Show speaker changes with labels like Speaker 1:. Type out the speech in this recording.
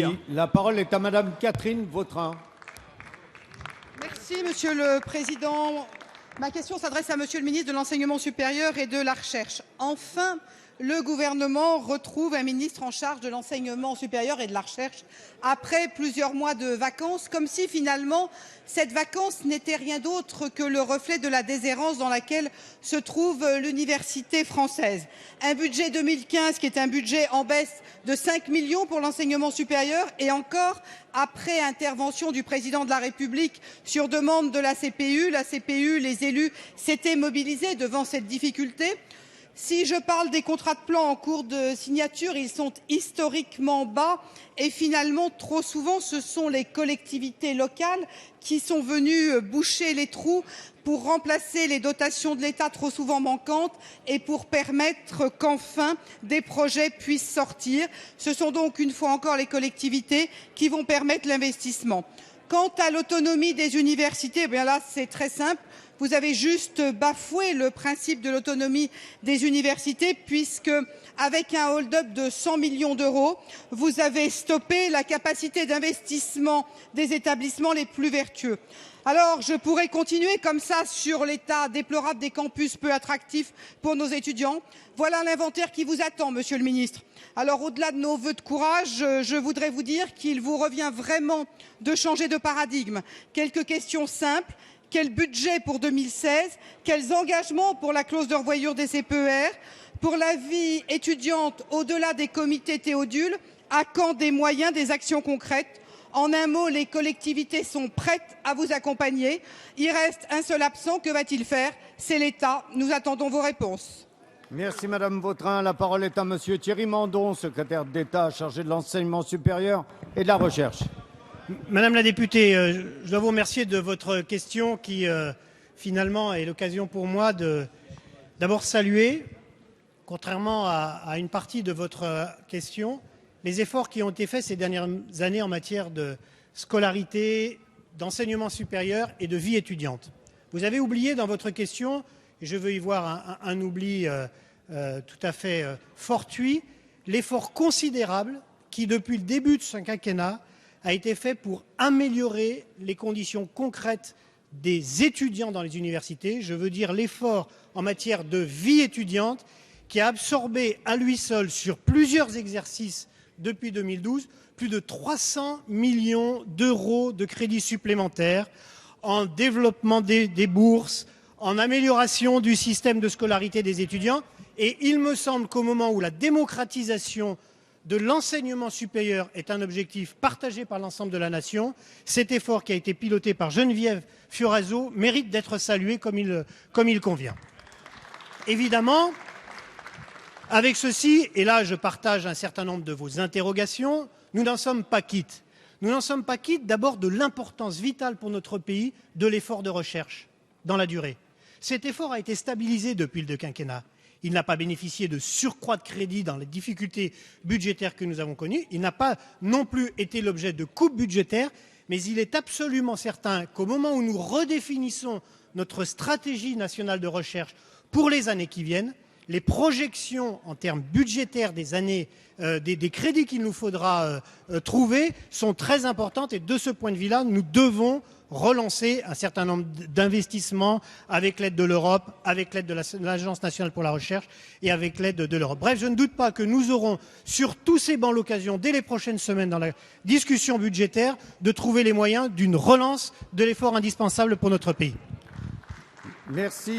Speaker 1: dire.
Speaker 2: La parole est à Madame Catherine Vautrin.
Speaker 3: Merci, Monsieur le Président. Ma question s'adresse à Monsieur le ministre de l'Enseignement supérieur et de la Recherche. Enfin, le gouvernement retrouve un ministre en charge de l'enseignement supérieur et de la recherche après plusieurs mois de vacances, comme si finalement cette vacance n'était rien d'autre que le reflet de la déshérence dans laquelle se trouve l'université française. Un budget 2015 qui est un budget en baisse de 5 millions pour l'enseignement supérieur, et encore après intervention du président de la République sur demande de la CPU, les élus s'étaient mobilisés devant cette difficulté. Si je parle des contrats de plan en cours de signature, ils sont historiquement bas et finalement, trop souvent, ce sont les collectivités locales qui sont venues boucher les trous pour remplacer les dotations de l'État trop souvent manquantes et pour permettre qu'enfin des projets puissent sortir. Ce sont donc une fois encore les collectivités qui vont permettre l'investissement. Quant à l'autonomie des universités, eh bien là c'est très simple. Vous avez juste bafoué le principe de l'autonomie des universités puisque, avec un hold-up de 100 millions d'euros, vous avez stoppé la capacité d'investissement des établissements les plus vertueux. Alors, je pourrais continuer comme ça sur l'état déplorable des campus peu attractifs pour nos étudiants. Voilà l'inventaire qui vous attend, Monsieur le Ministre. Alors, au-delà de nos vœux de courage, je voudrais vous dire qu'il vous revient vraiment de changer de paradigme. Quelques questions simples. Quel budget pour 2016? Quels engagements pour la clause de revoyure des CPER? Pour la vie étudiante au-delà des comités Théodule, à quand des moyens, des actions concrètes? En un mot, les collectivités sont prêtes à vous accompagner. Il reste un seul absent. Que va-t-il faire? C'est l'État. Nous attendons vos réponses.
Speaker 2: Merci Madame Vautrin. La parole est à Monsieur Thierry Mandon, secrétaire d'État chargé de l'enseignement supérieur et de la recherche.
Speaker 1: Madame la députée, je dois vous remercier de votre question qui, finalement, est l'occasion pour moi de d'abord saluer, contrairement à une partie de votre question, les efforts qui ont été faits ces dernières années en matière de scolarité, d'enseignement supérieur et de vie étudiante. Vous avez oublié dans votre question, et je veux y voir un oubli tout à fait fortuit, l'effort considérable qui, depuis le début de ce quinquennat, a été fait pour améliorer les conditions concrètes des étudiants dans les universités. Je veux dire l'effort en matière de vie étudiante qui a absorbé à lui seul sur plusieurs exercices depuis 2012 plus de 300 millions d'euros de crédits supplémentaires en développement des bourses, en amélioration du système de scolarité des étudiants. Et il me semble qu'au moment où la démocratisation de l'enseignement supérieur est un objectif partagé par l'ensemble de la nation, cet effort qui a été piloté par Geneviève Fioraso mérite d'être salué comme il convient. Évidemment, avec ceci, et là je partage un certain nombre de vos interrogations, nous n'en sommes pas quittes. Nous n'en sommes pas quittes d'abord de l'importance vitale pour notre pays de l'effort de recherche dans la durée. Cet effort a été stabilisé depuis le quinquennat. Il n'a pas bénéficié de surcroît de crédit dans les difficultés budgétaires que nous avons connues. Il n'a pas non plus été l'objet de coupes budgétaires, mais il est absolument certain qu'au moment où nous redéfinissons notre stratégie nationale de recherche pour les années qui viennent, les projections en termes budgétaires des années, des crédits qu'il nous faudra trouver sont très importantes. Et de ce point de vue-là, nous devons relancer un certain nombre d'investissements avec l'aide de l'Europe, avec l'aide de l'Agence nationale pour la recherche et avec l'aide de l'Europe. Bref, je ne doute pas que nous aurons sur tous ces bancs l'occasion, dès les prochaines semaines dans la discussion budgétaire, de trouver les moyens d'une relance de l'effort indispensable pour notre pays.
Speaker 2: Merci.